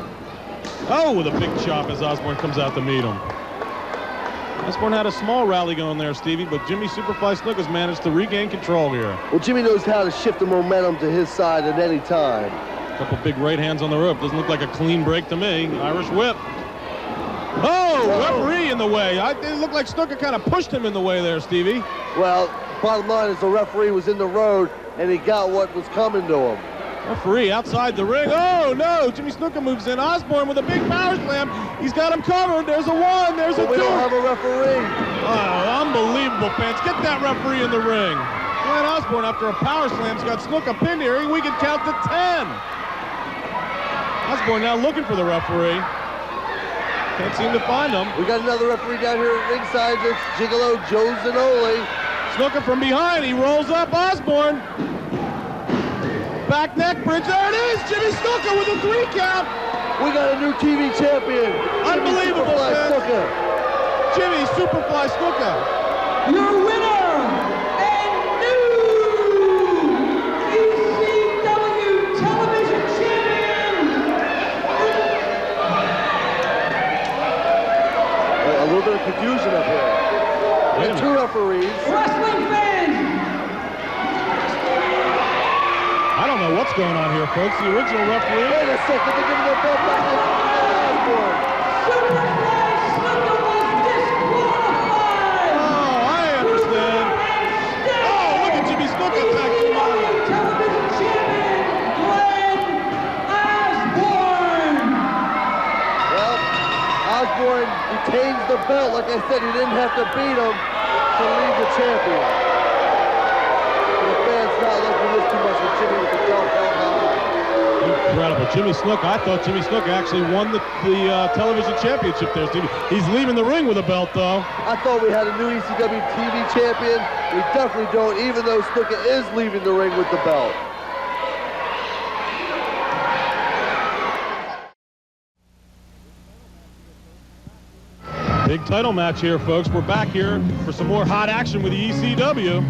[SPEAKER 3] Oh, with a big chop as Osborne comes out to meet him. Osborne had a small rally going there, Stevie, but Jimmy Superfly Snuka's managed to regain control here.
[SPEAKER 2] Well, Jimmy knows how to shift the momentum to his side at any time.
[SPEAKER 3] A couple big right hands on the rope. Doesn't look like a clean break to me. Irish whip. Oh, referee in the way. It looked like Snuka kind of pushed him in the way there, Stevie.
[SPEAKER 2] Well, bottom line is the referee was in the road, and he got what was coming to him.
[SPEAKER 3] Referee outside the ring. Oh, no. Jimmy Snuka moves in. Osborne with a big power slam. He's got him covered. There's a 1. There's a 2.
[SPEAKER 2] We don't have a referee.
[SPEAKER 3] Oh, unbelievable, fans. Get that referee in the ring. Glenn Osborne, after a power slam's got Snuka pinned here. We can count to 10. Osborne now looking for the referee. Can't seem to find him.
[SPEAKER 2] We got another referee down here at ringside. It's Gigolo Joe Zanoli.
[SPEAKER 3] Snuka from behind. He rolls up Osborne. Back neck bridge. There it is. Jimmy Snuka with a 3 count.
[SPEAKER 2] We got a new TV champion.
[SPEAKER 3] Unbelievable, man. Jimmy Superfly Snuka.
[SPEAKER 4] Your winner and new ECW television champion.
[SPEAKER 2] A little bit of confusion up here. We have 2 referees.
[SPEAKER 4] Wrestling fans.
[SPEAKER 3] I don't know what's going on here, folks. The original referee.
[SPEAKER 2] Wait a second, they're giving the belt back to Osborne.
[SPEAKER 4] Superfly Snuka was disqualified.
[SPEAKER 3] Oh, I understand. Oh, look at Jimmy Snuka attacking him.
[SPEAKER 4] Television champion Glenn Osborne.
[SPEAKER 2] Well, Osborne retains the belt. Like I said, he didn't have to beat him to leave the champion. The fans not liking this too much with Jimmy with the belt held high.
[SPEAKER 3] Incredible. Jimmy Snuka. I thought Jimmy Snuka actually won the television championship there, Stevie. He's leaving the ring with a belt, though.
[SPEAKER 2] I thought we had a new ECW TV champion. We definitely don't, even though Snuka is leaving the ring with the belt.
[SPEAKER 3] Big title match here, folks. We're back here for some more hot action with the ECW.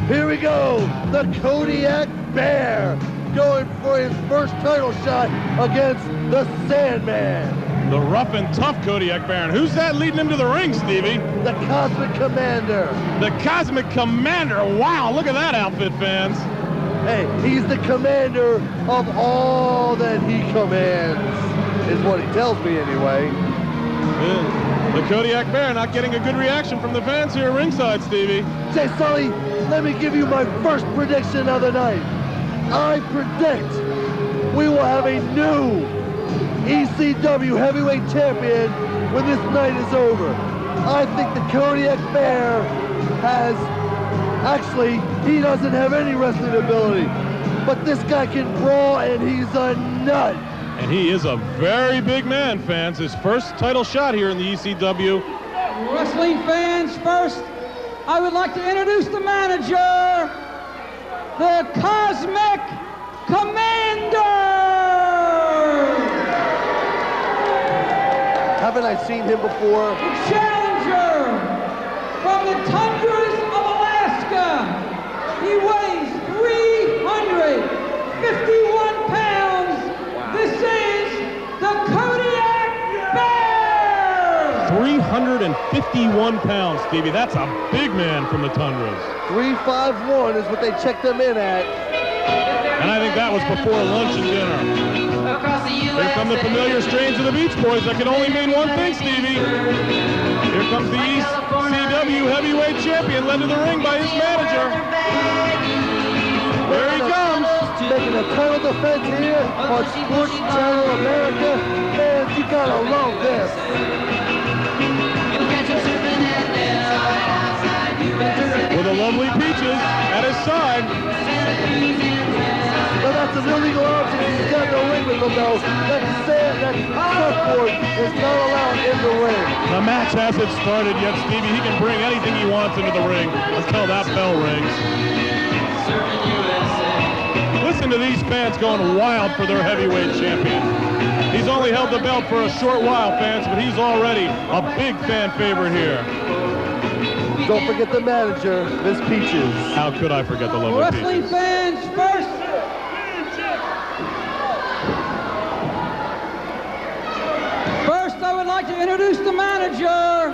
[SPEAKER 2] Here we go, the Kodiak Bear going for his first title shot against the Sandman.
[SPEAKER 3] The rough and tough Kodiak Baron. Who's that leading him to the ring, Stevie?
[SPEAKER 2] The Cosmic Commander.
[SPEAKER 3] The Cosmic Commander. Wow, look at that outfit, fans.
[SPEAKER 2] Hey, he's the commander of all that he commands, is what he tells me anyway.
[SPEAKER 3] The Kodiak Bear not getting a good reaction from the fans here ringside, Stevie.
[SPEAKER 2] Say, Sully, let me give you my first prediction of the night. I predict we will have a new ECW heavyweight champion when this night is over. I think the Kodiak Bear has, actually, he doesn't have any wrestling ability, but this guy can brawl and he's a nut.
[SPEAKER 3] And he is a very big man, fans. His first title shot here in the ECW.
[SPEAKER 4] Wrestling fans, first, I would like to introduce the manager, the Cosmic Commander!
[SPEAKER 2] Haven't I seen him before?
[SPEAKER 4] The challenger from the tundras of Alaska. He weighs 351 pounds. This is the Kodiak Bear!
[SPEAKER 3] 351 pounds, Stevie. That's a big man from the tundras.
[SPEAKER 2] 351 is what they checked him in at.
[SPEAKER 3] And I think that was before lunch and dinner. Here come the familiar strains of the Beach Boys. That can only mean one thing, Stevie. Here comes the ECW heavyweight champion, led to the ring by his manager. There he comes.
[SPEAKER 2] Making a title defense here on Sports Channel America. Man, you gotta love this.
[SPEAKER 3] With the lovely Peaches at his side.
[SPEAKER 2] But that's an illegal object. He's got no ring with him, though. That surfboard is not allowed in the ring.
[SPEAKER 3] The match hasn't started yet, Stevie. He can bring anything he wants into the ring until that bell rings. Listen to these fans going wild for their heavyweight champion. He's only held the belt for a short while, fans, but he's already a big fan favorite here.
[SPEAKER 2] Don't forget the manager, Miss Peaches.
[SPEAKER 3] How could I forget the lovely
[SPEAKER 4] Wrestling
[SPEAKER 3] Peaches?
[SPEAKER 4] fans, first. First, I would like to introduce the manager.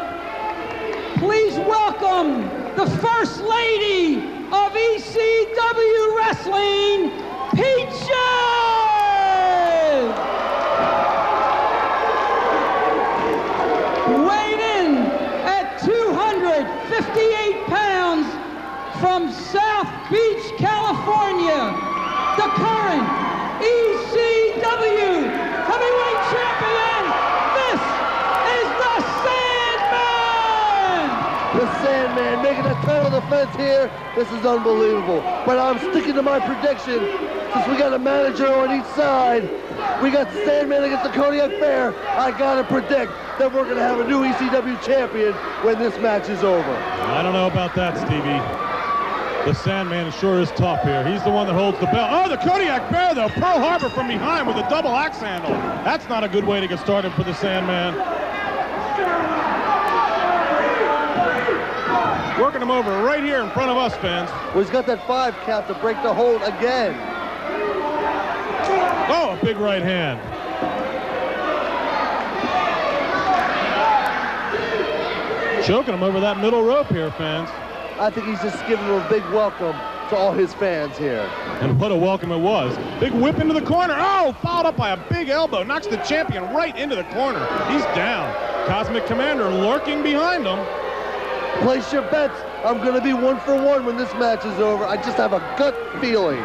[SPEAKER 4] Please welcome the First Lady of ECW Wrestling, Peaches! Weighed in at 258 pounds from South Beach, California, the current ECW heavyweight champion. This is the Sandman!
[SPEAKER 2] The Sandman making a title defense here. This is unbelievable. But I'm sticking to my prediction. Since we got a manager on each side, we got the Sandman against the Kodiak Bear. I gotta predict that we're gonna have a new ECW champion when this match is over.
[SPEAKER 3] I don't know about that, Stevie. The Sandman sure is tough here. He's the one that holds the belt. Oh, the Kodiak Bear, though. Pearl Harbor from behind with a double axe handle. That's not a good way to get started for the Sandman. Working him over right here in front of us, fans.
[SPEAKER 2] Well, he's got that 5 count to break the hold again.
[SPEAKER 3] Oh, a big right hand. Choking him over that middle rope here, fans.
[SPEAKER 2] I think he's just giving him a big welcome to all his fans here.
[SPEAKER 3] And what a welcome it was. Big whip into the corner. Oh, followed up by a big elbow. Knocks the champion right into the corner. He's down. Cosmic Commander lurking behind him.
[SPEAKER 2] Place your bets. I'm going to be 1 for 1 when this match is over. I just have a gut feeling.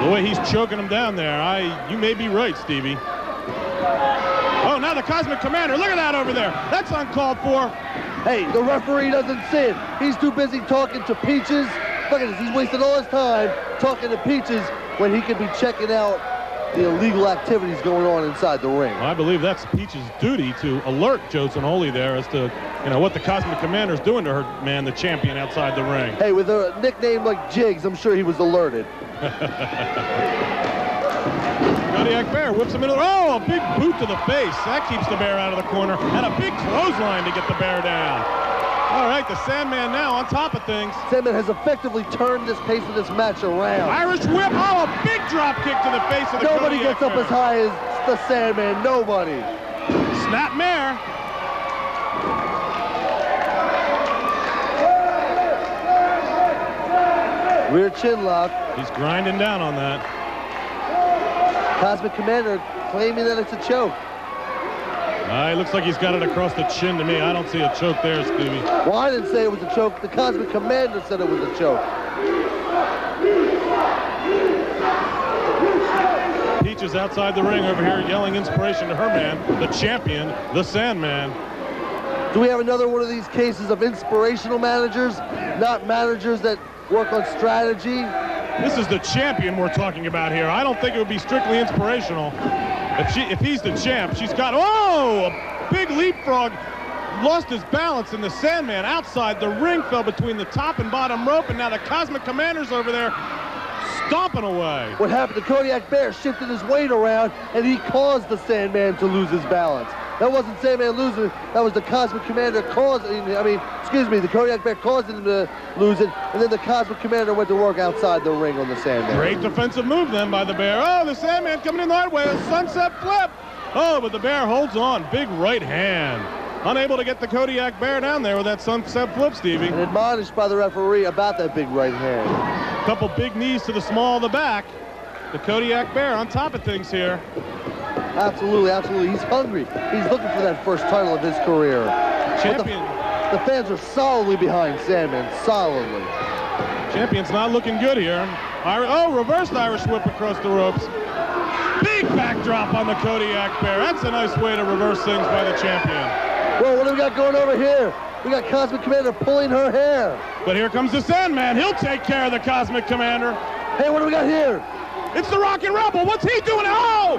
[SPEAKER 3] The way he's choking him down there, you may be right, Stevie. Oh, now the Cosmic Commander. Look at that over there. That's uncalled for.
[SPEAKER 2] Hey, the referee doesn't see it. He's too busy talking to Peaches. Look at this. He's wasting all his time talking to Peaches when he could be checking out the illegal activities going on inside the ring.
[SPEAKER 3] Well, I believe that's Peach's duty to alert Joe Tonoli there as to, what the Cosmic Commander's doing to her man, the champion, outside the ring.
[SPEAKER 2] Hey, with a nickname like Jigs, I'm sure he was alerted.
[SPEAKER 3] Kodiak Bear whips him into a big boot to the face. That keeps the Bear out of the corner. And a big clothesline to get the Bear down. All right, the Sandman now on top of things.
[SPEAKER 2] Sandman has effectively turned this pace of this match around.
[SPEAKER 3] Irish whip. Oh, a big drop kick to the face of the
[SPEAKER 2] Nobody
[SPEAKER 3] Kodiak
[SPEAKER 2] gets up
[SPEAKER 3] Bear.
[SPEAKER 2] as high as the Sandman. Nobody.
[SPEAKER 3] Snapmare.
[SPEAKER 2] Rear chin lock.
[SPEAKER 3] He's grinding down on that.
[SPEAKER 2] Cosmic Commander claiming that it's a choke.
[SPEAKER 3] It looks like he's got it across the chin to me. I don't see a choke there, Stevie.
[SPEAKER 2] Well, I didn't say it was a choke. The Cosmic Commander said it was a choke.
[SPEAKER 3] Peaches outside the ring over here yelling inspiration to her man, the champion, the Sandman.
[SPEAKER 2] Do we have another one of these cases of inspirational managers, not managers that work on strategy?
[SPEAKER 3] This is the champion we're talking about here. I don't think it would be strictly inspirational. If he's the champ, she's got, oh, a big leapfrog. Lost his balance, and the Sandman outside the ring fell between the top and bottom rope, and now the Cosmic Commander's over there stomping away.
[SPEAKER 2] What happened? The Kodiak Bear shifted his weight around, and he caused the Sandman to lose his balance. That wasn't Sandman losing, that was the Cosmic Commander causing, the Kodiak Bear causing him to lose it, and then the Cosmic Commander went to work outside the ring on the Sandman.
[SPEAKER 3] Great defensive move then by the Bear. Oh, the Sandman coming in the hard way, a sunset flip. Oh, but the Bear holds on, big right hand. Unable to get the Kodiak Bear down there with that sunset flip, Stevie.
[SPEAKER 2] And admonished by the referee about that big right hand.
[SPEAKER 3] A couple big knees to the small of the back. The Kodiak Bear on top of things here.
[SPEAKER 2] Absolutely, absolutely. He's hungry. He's looking for that first title of his career.
[SPEAKER 3] Champion.
[SPEAKER 2] The fans are solidly behind Sandman, solidly.
[SPEAKER 3] Champion's not looking good here. Reversed Irish whip across the ropes. Big backdrop on the Kodiak Bear. That's a nice way to reverse things by the champion.
[SPEAKER 2] Well, what do we got going over here? We got Cosmic Commander pulling her hair.
[SPEAKER 3] But here comes the Sandman. He'll take care of the Cosmic Commander.
[SPEAKER 2] Hey, what do we got here?
[SPEAKER 3] It's the Rockin' Rebel. What's he doing? Oh!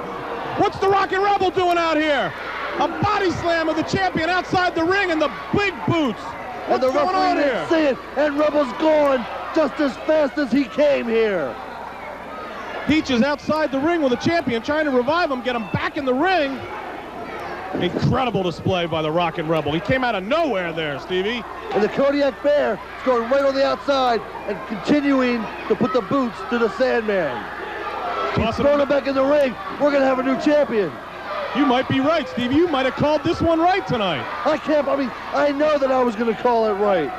[SPEAKER 3] What's the Rockin' Rebel doing out here? A body slam of the champion outside the ring and the big boots. What's
[SPEAKER 2] and the
[SPEAKER 3] going on
[SPEAKER 2] referee
[SPEAKER 3] here?
[SPEAKER 2] didn't see it, and Rebel's gone just as fast as he came here.
[SPEAKER 3] Peach is outside the ring with the champion, trying to revive him, get him back in the ring. Incredible display by the Rockin' Rebel. He came out of nowhere there, Stevie.
[SPEAKER 2] And the Kodiak Bear is going right on the outside and continuing to put the boots to the Sandman. He's throwing him back in the ring. We're going to have a new champion.
[SPEAKER 3] You might be right, Stevie. You might have called this one right tonight.
[SPEAKER 2] I know that I was going to call it right.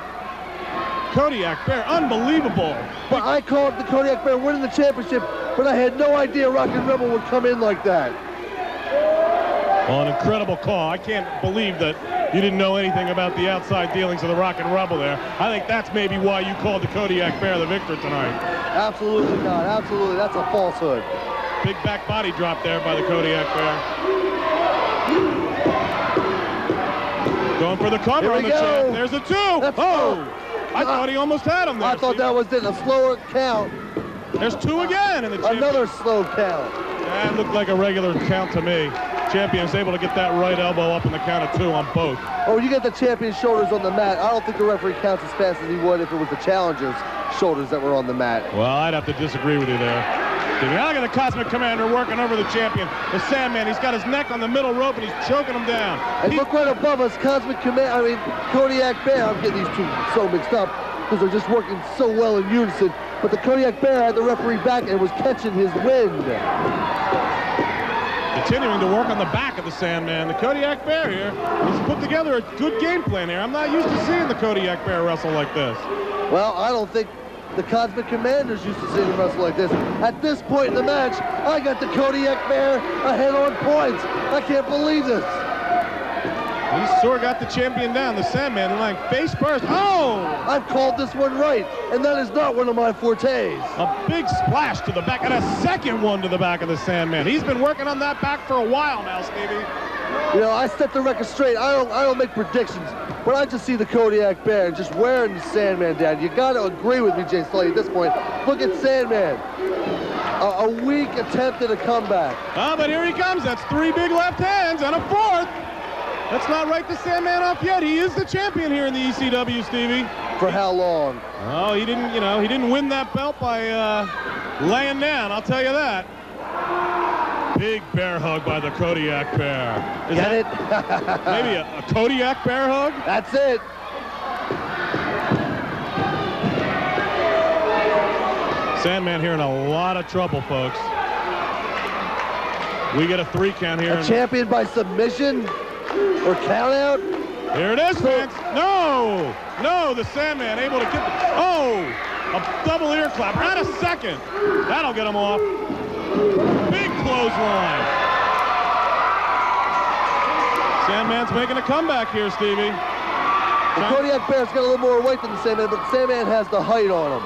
[SPEAKER 3] Kodiak Bear, unbelievable.
[SPEAKER 2] But I called the Kodiak Bear winning the championship, but I had no idea Rockin' Rebel would come in like that.
[SPEAKER 3] Well, an incredible call. I can't believe that you didn't know anything about the outside dealings of the Rockin' Rebel there. I think that's maybe why you called the Kodiak Bear the victor tonight.
[SPEAKER 2] Absolutely not. Absolutely. That's a falsehood.
[SPEAKER 3] Big back body drop there by the Kodiak Bear. Going for the cover on the champ. There's a two. I thought he almost had him there.
[SPEAKER 2] I thought that was it. A slower count.
[SPEAKER 3] There's two again in the champion.
[SPEAKER 2] Another slow count.
[SPEAKER 3] That looked like a regular count to me. Champion's able to get that right elbow up in the count of two on both.
[SPEAKER 2] Oh, when you get the champion's shoulders on the mat, I don't think the referee counts as fast as he would if it was the challenger's shoulders that were on the mat.
[SPEAKER 3] Well, I'd have to disagree with you there. Now look at the Cosmic Commander working over the champion. The Sandman, he's got his neck on the middle rope and he's choking him down.
[SPEAKER 2] And look right above us, Kodiak Bear. I'm getting these two so mixed up because they're just working so well in unison. But the Kodiak Bear had the referee back and was catching his wind.
[SPEAKER 3] Continuing to work on the back of the Sandman. The Kodiak Bear here, he's put together a good game plan here. I'm not used to seeing the Kodiak Bear wrestle like this.
[SPEAKER 2] Well, I don't think the Cosmic Commander's used to seeing him wrestle like this. At this point in the match, I got the Kodiak Bear ahead on points. I can't believe this.
[SPEAKER 3] He sure got the champion down. The Sandman lying face first. Oh!
[SPEAKER 2] I've called this one right, and that is not one of my fortes.
[SPEAKER 3] A big splash to the back, and a second one to the back of the Sandman. He's been working on that back for a while now, Stevie.
[SPEAKER 2] You know, I set the record straight. I don't make predictions, but I just see the Kodiak Bear just wearing the Sandman down. You got to agree with me, Jay Slade, at this point. Look at Sandman. A weak attempt at a comeback.
[SPEAKER 3] Oh, but here he comes. That's three big left hands and a fourth. Let's not write the Sandman off yet. He is the champion here in the ECW, Stevie.
[SPEAKER 2] For how long?
[SPEAKER 3] Oh, he didn't win that belt by laying down, I'll tell you that. Big bear hug by the Kodiak Bear.
[SPEAKER 2] Get it?
[SPEAKER 3] Maybe a Kodiak Bear hug?
[SPEAKER 2] That's it.
[SPEAKER 3] Sandman here in a lot of trouble, folks. We get a 3 count here.
[SPEAKER 2] A champion by submission? Or count out?
[SPEAKER 3] Here it is, fans. No! No, the Sandman able to get a double ear clap. Right a second. That'll get him off. Big clothesline. Sandman's making a comeback here, Stevie.
[SPEAKER 2] The Kodiak Bear's got a little more weight than the Sandman, but the Sandman has the height on him.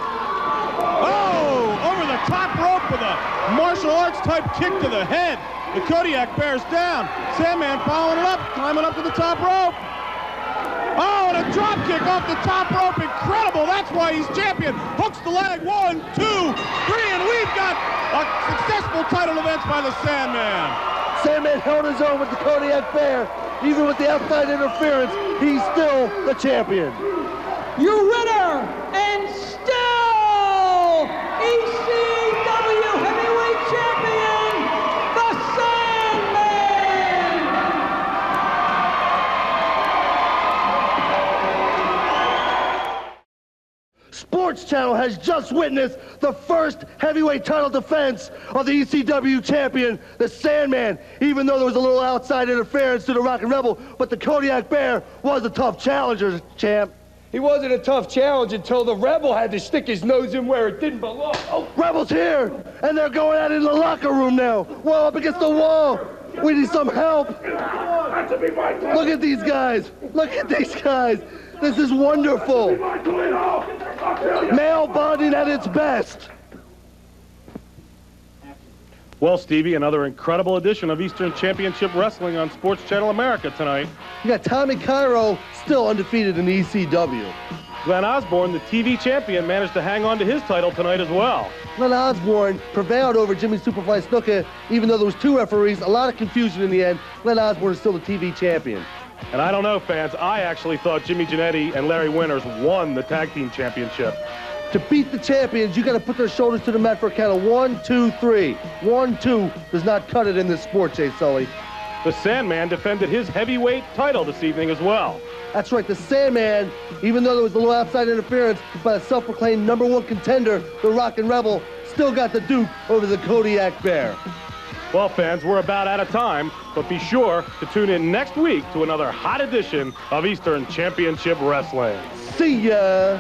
[SPEAKER 3] Oh! Over the top rope with a martial arts type kick to the head. The Kodiak bears down. Sandman following it up, climbing up to the top rope. Oh, and a drop kick off the top rope. Incredible. That's why he's champion. Hooks the leg. 1, 2, 3, and we've got a successful title defense by the Sandman.
[SPEAKER 2] Sandman held his own with the Kodiak Bear. Even with the outside interference, he's still the champion.
[SPEAKER 4] Your winner and still ECW Heavyweight Champion, the Sandman!
[SPEAKER 2] Sports Channel has just witnessed the first heavyweight title defense of the ECW champion, the Sandman. Even though there was a little outside interference to the Rock and Rebel, but the Kodiak Bear was a tough challenger, champ.
[SPEAKER 8] He wasn't a tough challenge until the Rebel had to stick his nose in where it didn't belong.
[SPEAKER 2] Oh, Rebel's here, and they're going out in the locker room now. Well, up against the wall. We need some help. Look at these guys. Look at these guys. This is wonderful. Male bonding at its best.
[SPEAKER 1] Well, Stevie, another incredible edition of Eastern Championship Wrestling on Sports Channel America tonight.
[SPEAKER 2] You got Tommy Cairo still undefeated in ECW.
[SPEAKER 1] Glenn Osborne, the TV champion, managed to hang on to his title tonight as well.
[SPEAKER 2] Glenn Osborne prevailed over Jimmy Superfly Snuka, even though there was 2 referees, a lot of confusion in the end. Glenn Osborne is still the TV champion.
[SPEAKER 1] And I don't know, fans, I actually thought Jimmy Jannetty and Larry Winters won the tag team championship.
[SPEAKER 2] To beat the champions, you got to put their shoulders to the mat for a count of 1, 2, 3. 1, 2 does not cut it in this sport, Jay Sully.
[SPEAKER 1] The Sandman defended his heavyweight title this evening as well.
[SPEAKER 2] That's right, the Sandman, even though there was a little outside interference by the self-proclaimed #1 contender, the Rock and Rebel, still got the Duke over the Kodiak Bear.
[SPEAKER 1] Well, fans, we're about out of time, but be sure to tune in next week to another hot edition of Eastern Championship Wrestling.
[SPEAKER 2] See ya!